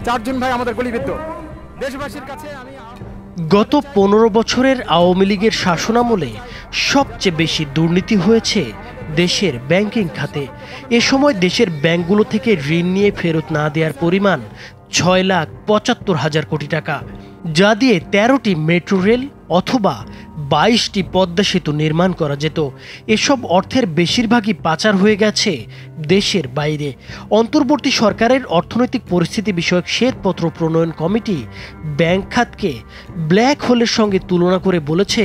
চারজন ভাই আমাদের গুলিবিদ্ধ। দেশবাসীর কাছে আমি গত ১৫ বছরের আওয়ামী লীগের শাসনামলে সবচেয়ে বেশি দুর্নীতি হয়েছে দেশের ব্যাংকিং খাতে। এ সময় দেশের ব্যাংকগুলো থেকে ঋণ নিয়ে ফেরত না দেওয়ার পরিমাণ ৬,৭৫,০০০ কোটি টাকা, যা দিয়ে ১৩টি মেট্রো রেল অথবা ২২টি পদ্মা সেতু নির্মাণ করা যেত। এসব অর্থের বেশিরভাগই পাচার হয়ে গেছে দেশের বাইরে। অন্তর্বর্তী সরকারের অর্থনৈতিক পরিস্থিতি বিষয়ক শ্বেতপত্র প্রণয়ন কমিটি ব্যাংক খাতকে ব্ল্যাক হোলের সঙ্গে তুলনা করে বলেছে,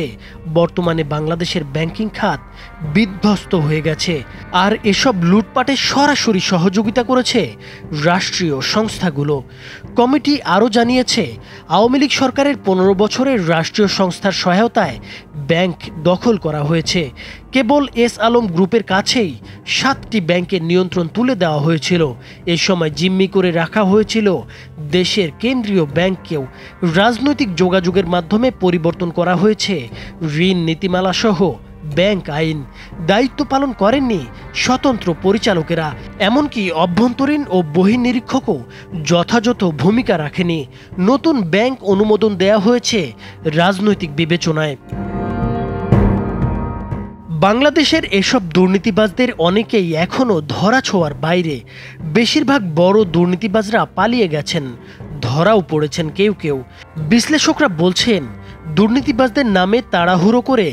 বর্তমানে বাংলাদেশের ব্যাংকিং খাত বিধ্বস্ত হয়ে গেছে। আর এসব লুটপাটে সরাসরি সহযোগিতা করেছে রাষ্ট্রীয় সংস্থাগুলো। কমিটি আরও জানিয়েছে, আওয়ামী লীগ সরকারের ১৫ বছরের রাষ্ট্রীয় সংস্থার সহায়তায় ব্যাংক দখল করা হয়েছে। কেবল এস আলম গ্রুপের কাছেই 7টি ব্যাংকের নিয়ন্ত্রণ তুলে দেওয়া হয়েছিল। এ সময় জিম্মি করে রাখা হয়েছিল দেশের কেন্দ্রীয় ব্যাংককেও। রাজনৈতিক যোগাযোগের মাধ্যমে পরিবর্তন করা হয়েছে ঋণ নীতিমালা সহ ব্যাংক আইন। দায়িত্ব পালন করেননি স্বতন্ত্র পরিচালকেরা, এমনকি অভ্যন্তরীণ ও বহির্নিরীক্ষকও যথাযথ ভূমিকা রাখেনি। নতুন ব্যাংক অনুমোদন দেয়া হয়েছে রাজনৈতিক বিবেচনায়। বাংলাদেশের এসব দুর্নীতিবাজদের অনেকেই এখনও ধরাছোঁয়ার বাইরে। বেশিরভাগ বড় দুর্নীতিবাজরা পালিয়ে গেছেন, ধরাও পড়েছেন কেউ কেউ। বিশ্লেষকরা বলছেন, দুর্নীতিবাজদের নামে তাড়াহুড়ো করে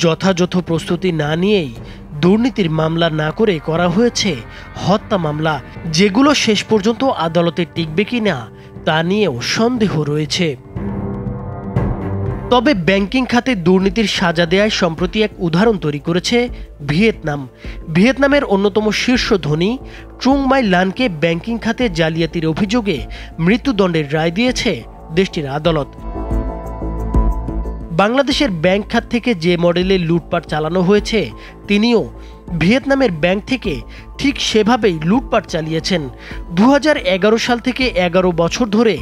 যথাযথ প্রস্তুতি না নিয়েই দুর্নীতির মামলা না করে করা হয়েছে হত্যা মামলা, যেগুলো শেষ পর্যন্ত আদালতে টিকবে কিনা তা নিয়েও সন্দেহ রয়েছে। তবে ব্যাংকিং খাতে দুর্নীতির সাজা দেয়ায় সম্প্রতি এক উদাহরণ তৈরি করেছে ভিয়েতনাম। ভিয়েতনামের অন্যতম শীর্ষ ধনী ট্রুং মাই লানকে ব্যাংকিং খাতে জালিয়াতির অভিযোগে মৃত্যুদণ্ডের রায় দিয়েছে দেশটির আদালত। বাংলাদেশের ব্যাংক খাত থেকে যে মডেলে লুটপাট চালানো হয়েছে, তিনিও ভিয়েতনামের ব্যাংক থেকে ঠিক সেভাবেই লুটপাট চালিয়েছেন। ২০১১ সাল থেকে ১১ বছর ধরে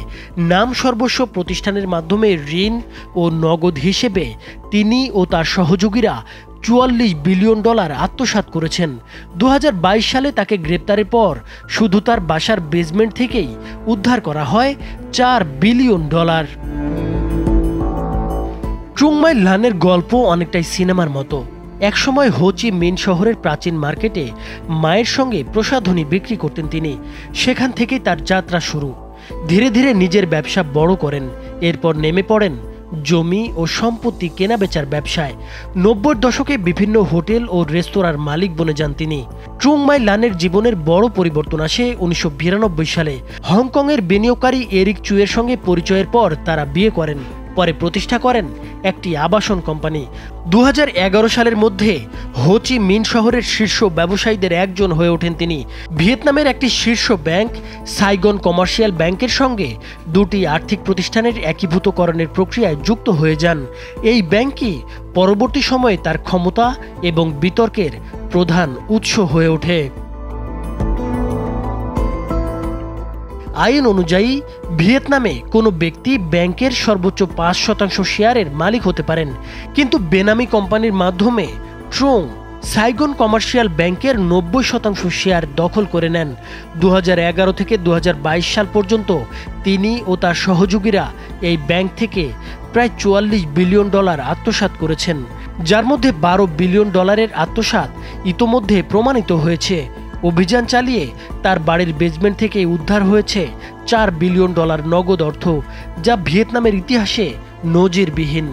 নাম সর্বস্ব প্রতিষ্ঠানের মাধ্যমে ঋণ ও নগদ হিসেবে তিনি ও তার সহযোগীরা $৪৪ বিলিয়ন আত্মসাৎ করেছেন। ২০২২ সালে তাকে গ্রেপ্তারের পর শুধু তার বাসার বেসমেন্ট থেকেই উদ্ধার করা হয় $৪ বিলিয়ন। ট্রুং মাই লানের গল্প অনেকটাই সিনেমার মতো। একসময় হো চি মিন শহরের প্রাচীন মার্কেটে মায়ের সঙ্গে প্রসাধনী বিক্রি করতেন তিনি। সেখান থেকেই তার যাত্রা শুরু। ধীরে ধীরে নিজের ব্যবসা বড় করেন, এরপর নেমে পড়েন জমি ও সম্পত্তি কেনাবেচার ব্যবসায়। ৯০-র দশকে বিভিন্ন হোটেল ও রেস্তোরাঁর মালিক বনে যান তিনি। ট্রুং মাই লানের জীবনের বড় পরিবর্তন আসে ১৯৯২ সালে। হংকংয়ের বিনিয়োগকারী এরিক চুয়ের সঙ্গে পরিচয়ের পর তারা বিয়ে করেন, পরে প্রতিষ্ঠা করেন একটি আবাসন কোম্পানি। ২০১১ সালের মধ্যে হো চি মিন শহরের শীর্ষ ব্যবসায়ীদের একজন হয়ে ওঠেন তিনি। ভিয়েতনামের একটি শীর্ষ ব্যাংক সাইগন কমার্শিয়াল ব্যাংকের সঙ্গে দুটি আর্থিক প্রতিষ্ঠানের একীভূতকরণের প্রক্রিয়ায় যুক্ত হয়ে যান। এই ব্যাংকই পরবর্তী সময়ে তার ক্ষমতা এবং বিতর্কের প্রধান উৎস হয়ে ওঠে। আইন অনুযায়ী ভিয়েতনামে কোনো ব্যক্তি ব্যাংকের সর্বোচ্চ ৫% শেয়ারের মালিক হতে পারেন, কিন্তু বেনামি কোম্পানির মাধ্যমে ট্রুং সাইগন কমার্শিয়াল ব্যাংকের ৯০% শেয়ার দখল করে নেন। ২০১১ থেকে ২০২২ সাল পর্যন্ত তিনি ও তার সহযোগীরা এই ব্যাংক থেকে প্রায় $৪৪ বিলিয়ন আত্মসাৎ করেছেন, যার মধ্যে $১২ বিলিয়ন আত্মসাৎ ইতোমধ্যে প্রমাণিত হয়েছে। অভিযান চালিয়ে তার বাড়ির বেসমেন্ট থেকে উদ্ধার হয়েছে $৪ বিলিয়ন নগদ অর্থ, যা ভিয়েতনামের ইতিহাসে নজিরবিহীন।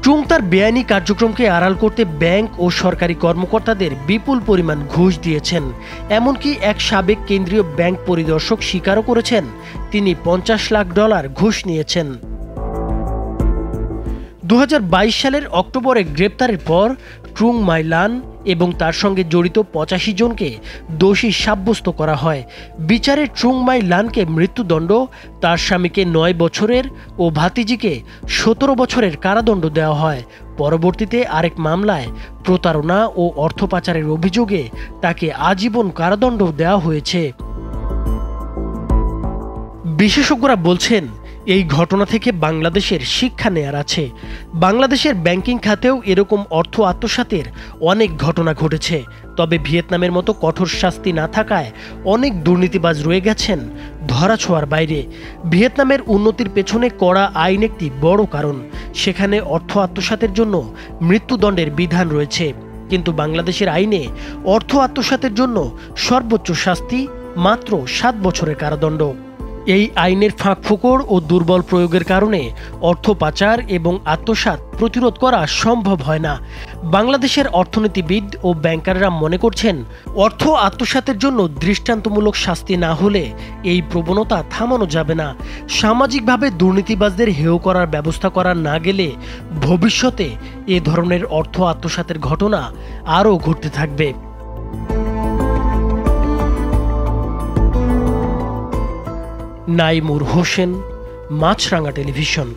ট্রুং তার বেআইনি কার্যক্রমকে আড়াল করতে ব্যাংক ও সরকারি কর্মকর্তাদের বিপুল পরিমাণ ঘুষ দিয়েছেন। এমনকি এক সাবেক কেন্দ্রীয় ব্যাংক পরিদর্শক স্বীকারও করেছেন তিনি $৫০ লাখ ঘুষ নিয়েছেন। ২০২২ সালের অক্টোবরে গ্রেপ্তারের পর ট্রুং মাই লান এবং তার সঙ্গে জড়িত ৮৫ জনকে দোষী সাব্যস্ত করা হয়। বিচারে ট্রুং মাই লানকে মৃত্যুদণ্ড, তার স্বামীকে ৯ বছরের ও ভাতিজিকে ১৭ বছরের কারাদণ্ড দেওয়া হয়। পরবর্তীতে আরেক মামলায় প্রতারণা ও অর্থ পাচারের অভিযোগে তাকে আজীবন কারাদণ্ড দেওয়া হয়েছে। বিশেষজ্ঞরা বলছেন, এই ঘটনা থেকে বাংলাদেশের শিক্ষা নেয়ার আছে। বাংলাদেশের ব্যাংকিং খাতেও এরকম অর্থ আত্মসাতের অনেক ঘটনা ঘটেছে। তবে ভিয়েতনামের মতো কঠোর শাস্তি না থাকায় অনেক দুর্নীতিবাজ রয়ে গেছেন ধরাছোঁয়ার বাইরে। ভিয়েতনামের উন্নতির পেছনে কড়া আইন একটি বড় কারণ। সেখানে অর্থ আত্মসাতের জন্য মৃত্যুদণ্ডের বিধান রয়েছে, কিন্তু বাংলাদেশের আইনে অর্থ আত্মসাতের জন্য সর্বোচ্চ শাস্তি মাত্র 7 বছরের কারাদণ্ড। এই আইনের ফাঁকফোকর ও দুর্বল প্রয়োগের কারণে অর্থ পাচার এবং আত্মসাৎ প্রতিরোধ করা সম্ভব হয় না। বাংলাদেশের অর্থনীতিবিদ ও ব্যাংকাররা মনে করছেন, অর্থ আত্মসাতের জন্য দৃষ্টান্তমূলক শাস্তি না হলে এই প্রবণতা থামানো যাবে না। সামাজিকভাবে দুর্নীতিবাজদের হেয় করার ব্যবস্থা করা না গেলে ভবিষ্যতে এ ধরনের অর্থ আত্মসাতের ঘটনা আরও ঘটতে থাকবে। নাইমুর হোসেন, মাছরাঙা টেলিভিশন।